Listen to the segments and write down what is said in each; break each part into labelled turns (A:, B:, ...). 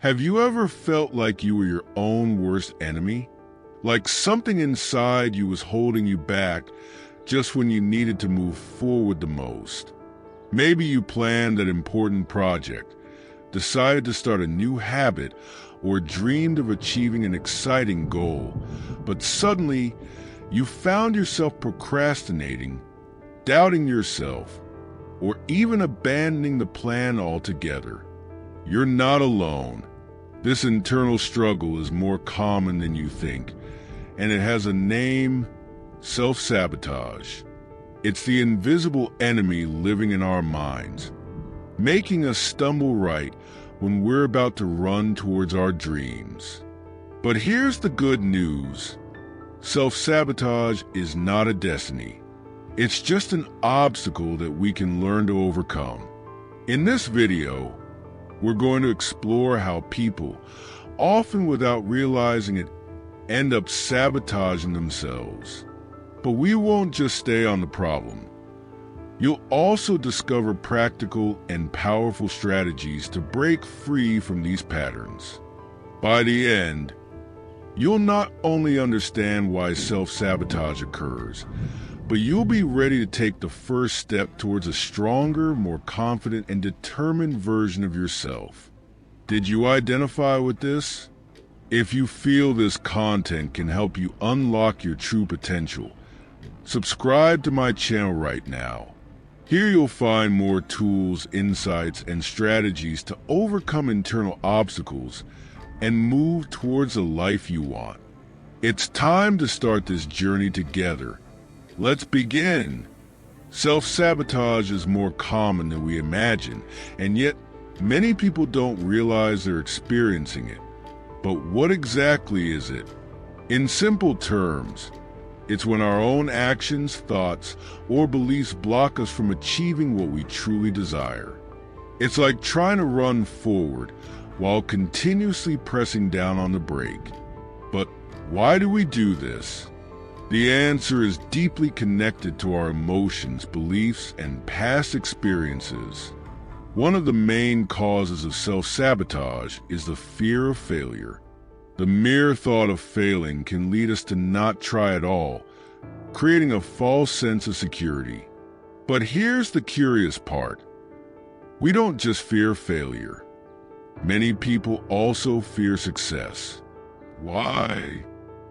A: Have you ever felt like you were your own worst enemy? Like something inside you was holding you back just when you needed to move forward the most? Maybe you planned an important project, decided to start a new habit, or dreamed of achieving an exciting goal, but suddenly you found yourself procrastinating, doubting yourself, or even abandoning the plan altogether. You're not alone. This internal struggle is more common than you think, and it has a name: self-sabotage. It's the invisible enemy living in our minds, making us stumble right when we're about to run towards our dreams. But here's the good news. Self-sabotage is not a destiny. It's just an obstacle that we can learn to overcome. In this video, we're going to explore how people, often without realizing it, end up sabotaging themselves. But we won't just stay on the problem. You'll also discover practical and powerful strategies to break free from these patterns. By the end, you'll not only understand why self-sabotage occurs, but you'll be ready to take the first step towards a stronger, more confident, and determined version of yourself. Did you identify with this? If you feel this content can help you unlock your true potential, subscribe to my channel right now. Here you'll find more tools, insights, and strategies to overcome internal obstacles and move towards the life you want. It's time to start this journey together. Let's begin. Self-sabotage is more common than we imagine, and yet many people don't realize they're experiencing it. But what exactly is it? In simple terms, it's when our own actions, thoughts, or beliefs block us from achieving what we truly desire. It's like trying to run forward while continuously pressing down on the brake. But why do we do this? The answer is deeply connected to our emotions, beliefs, and past experiences. One of the main causes of self-sabotage is the fear of failure. The mere thought of failing can lead us to not try at all, creating a false sense of security. But here's the curious part. We don't just fear failure. Many people also fear success. Why?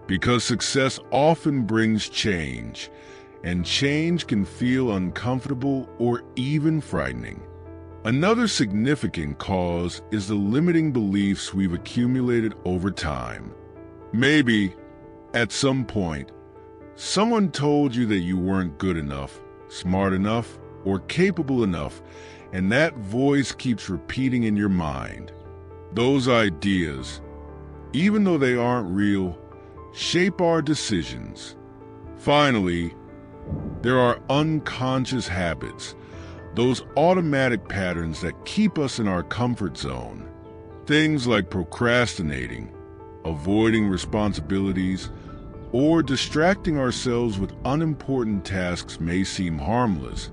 A: Because success often brings change, and change can feel uncomfortable or even frightening. Another significant cause is the limiting beliefs we've accumulated over time. Maybe, at some point, someone told you that you weren't good enough, smart enough, or capable enough, and that voice keeps repeating in your mind. Those ideas, even though they aren't real, shape our decisions. Finally, there are unconscious habits, those automatic patterns that keep us in our comfort zone. Things like procrastinating, avoiding responsibilities, or distracting ourselves with unimportant tasks may seem harmless,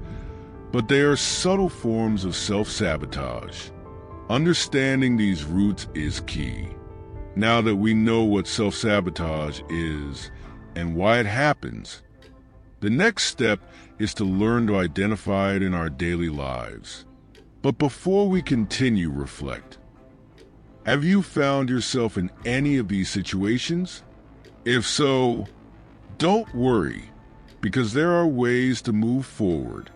A: but they are subtle forms of self-sabotage. Understanding these roots is key. Now that we know what self-sabotage is and why it happens, the next step is to learn to identify it in our daily lives. But before we continue, reflect. Have you found yourself in any of these situations? If so, don't worry, because there are ways to move forward.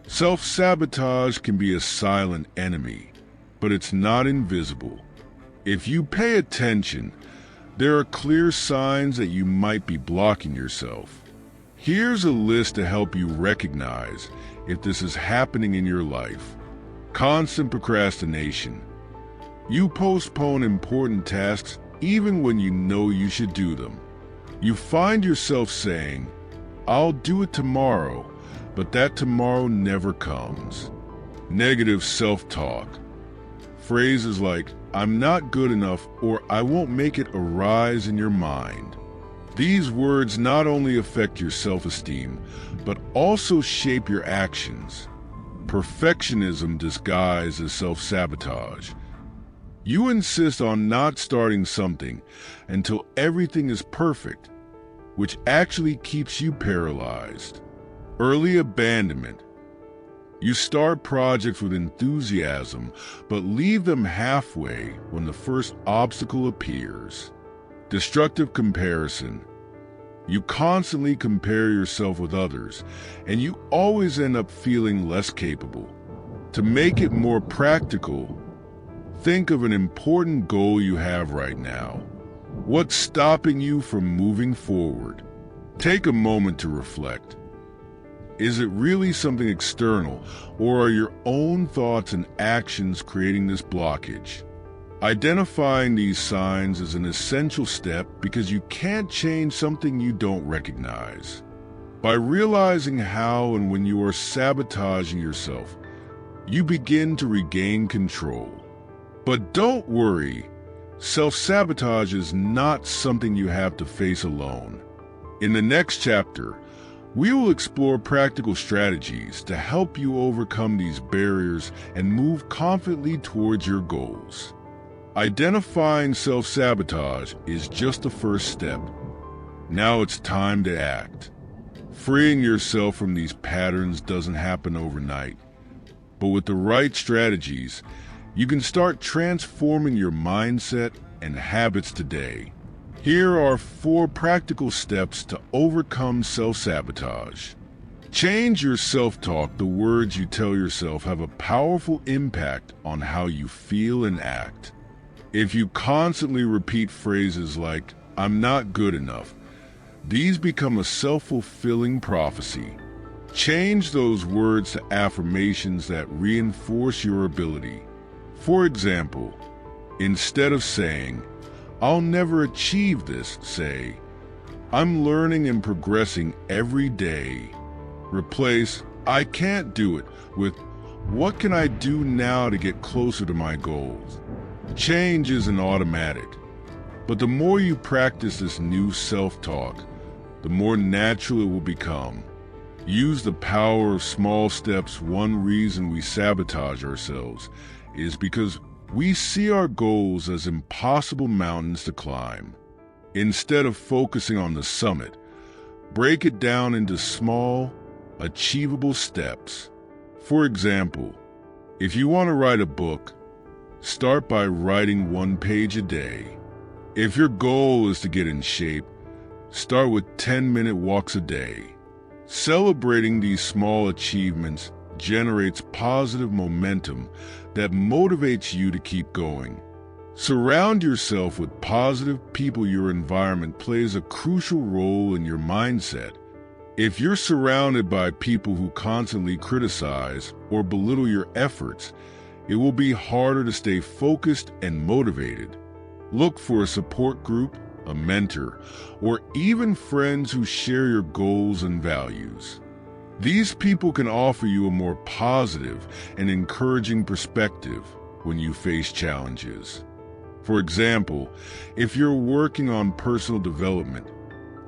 A: Self-sabotage can be a silent enemy, but it's not invisible. If you pay attention, there are clear signs that you might be blocking yourself. Here's a list to help you recognize if this is happening in your life. Constant procrastination. You postpone important tasks even when you know you should do them. You find yourself saying, "I'll do it tomorrow," but that tomorrow never comes. Negative self-talk. Phrases like, "I'm not good enough," or "I won't make it," arise in your mind. These words not only affect your self-esteem, but also shape your actions. Perfectionism disguised as self-sabotage. You insist on not starting something until everything is perfect, which actually keeps you paralyzed. Early abandonment. You start projects with enthusiasm, but leave them halfway when the first obstacle appears. Destructive comparison. You constantly compare yourself with others, and you always end up feeling less capable. To make it more practical, think of an important goal you have right now. What's stopping you from moving forward? Take a moment to reflect. Is it really something external, or are your own thoughts and actions creating this blockage? Identifying these signs is an essential step because you can't change something you don't recognize. By realizing how and when you are sabotaging yourself, you begin to regain control. But don't worry, self-sabotage is not something you have to face alone. In the next chapter, we will explore practical strategies to help you overcome these barriers and move confidently towards your goals. Identifying self-sabotage is just the first step. Now it's time to act. Freeing yourself from these patterns doesn't happen overnight, but with the right strategies, you can start transforming your mindset and habits today. Here are 4 practical steps to overcome self-sabotage. Change your self-talk. The words you tell yourself have a powerful impact on how you feel and act. If you constantly repeat phrases like, "I'm not good enough," these become a self-fulfilling prophecy. Change those words to affirmations that reinforce your ability. For example, instead of saying, "I'll never achieve this," say, "I'm learning and progressing every day." Replace, "I can't do it," with, "What can I do now to get closer to my goals?" Change isn't automatic, but the more you practice this new self-talk, the more natural it will become. Use the power of small steps. One reason we sabotage ourselves is because we see our goals as impossible mountains to climb. Instead of focusing on the summit, break it down into small, achievable steps. For example, if you want to write a book, start by writing 1 page a day. If your goal is to get in shape, start with 10-minute walks a day. Celebrating these small achievements generates positive momentum that motivates you to keep going. Surround yourself with positive people. Your environment plays a crucial role in your mindset. If you're surrounded by people who constantly criticize or belittle your efforts, it will be harder to stay focused and motivated. Look for a support group, a mentor, or even friends who share your goals and values. These people can offer you a more positive and encouraging perspective when you face challenges. For example, if you're working on personal development,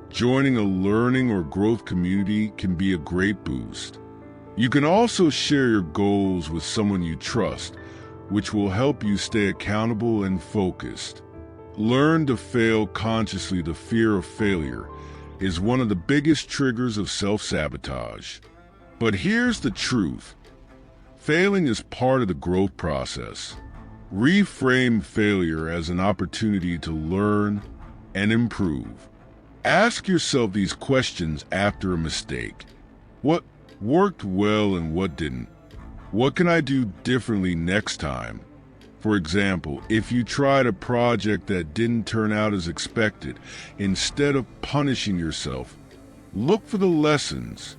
A: joining a learning or growth community can be a great boost. You can also share your goals with someone you trust, which will help you stay accountable and focused. Learn to fail consciously. The fear of failure is one of the biggest triggers of self-sabotage. But here's the truth. Failing is part of the growth process. Reframe failure as an opportunity to learn and improve. Ask yourself these questions after a mistake. What worked well and what didn't? What can I do differently next time? For example, if you tried a project that didn't turn out as expected, instead of punishing yourself, look for the lessons.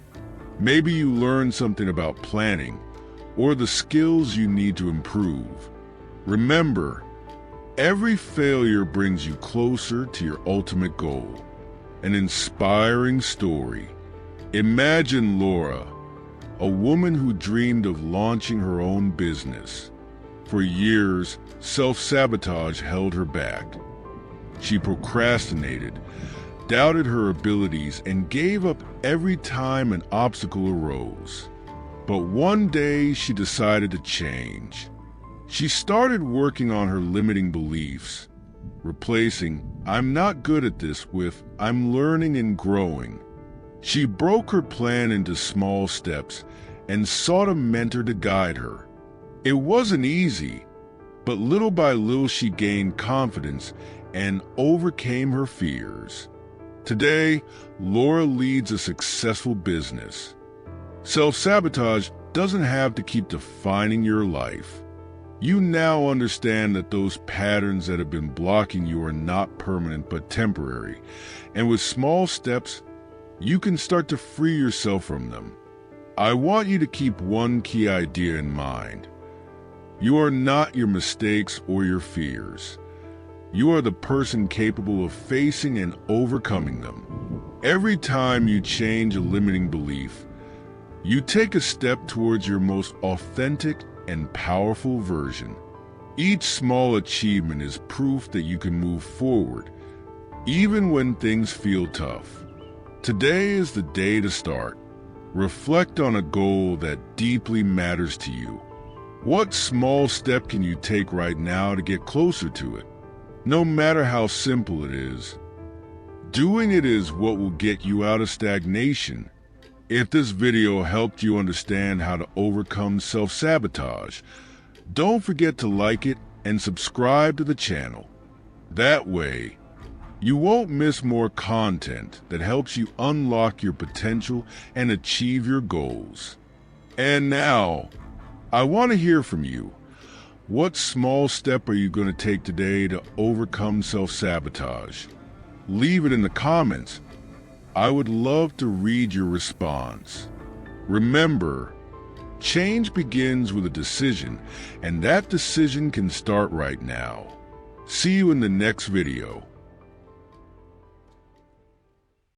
A: Maybe you learned something about planning or the skills you need to improve. Remember, every failure brings you closer to your ultimate goal, an inspiring story. Imagine Laura, a woman who dreamed of launching her own business. For years, self-sabotage held her back. She procrastinated, doubted her abilities, and gave up every time an obstacle arose. But one day she decided to change. She started working on her limiting beliefs, replacing "I'm not good at this" with "I'm learning and growing." She broke her plan into small steps and sought a mentor to guide her. It wasn't easy, but little by little she gained confidence and overcame her fears. Today, Laura leads a successful business. Self-sabotage doesn't have to keep defining your life. You now understand that those patterns that have been blocking you are not permanent but temporary, and with small steps, you can start to free yourself from them. I want you to keep one key idea in mind. You are not your mistakes or your fears. You are the person capable of facing and overcoming them. Every time you change a limiting belief, you take a step towards your most authentic and powerful version. Each small achievement is proof that you can move forward, even when things feel tough. Today is the day to start. Reflect on a goal that deeply matters to you. What small step can you take right now to get closer to it? No matter how simple it is, doing it is what will get you out of stagnation. If this video helped you understand how to overcome self-sabotage, don't forget to like it and subscribe to the channel. That way, you won't miss more content that helps you unlock your potential and achieve your goals. And now, I want to hear from you. What small step are you going to take today to overcome self-sabotage? Leave it in the comments. I would love to read your response. Remember, change begins with a decision, and that decision can start right now. See you in the next video.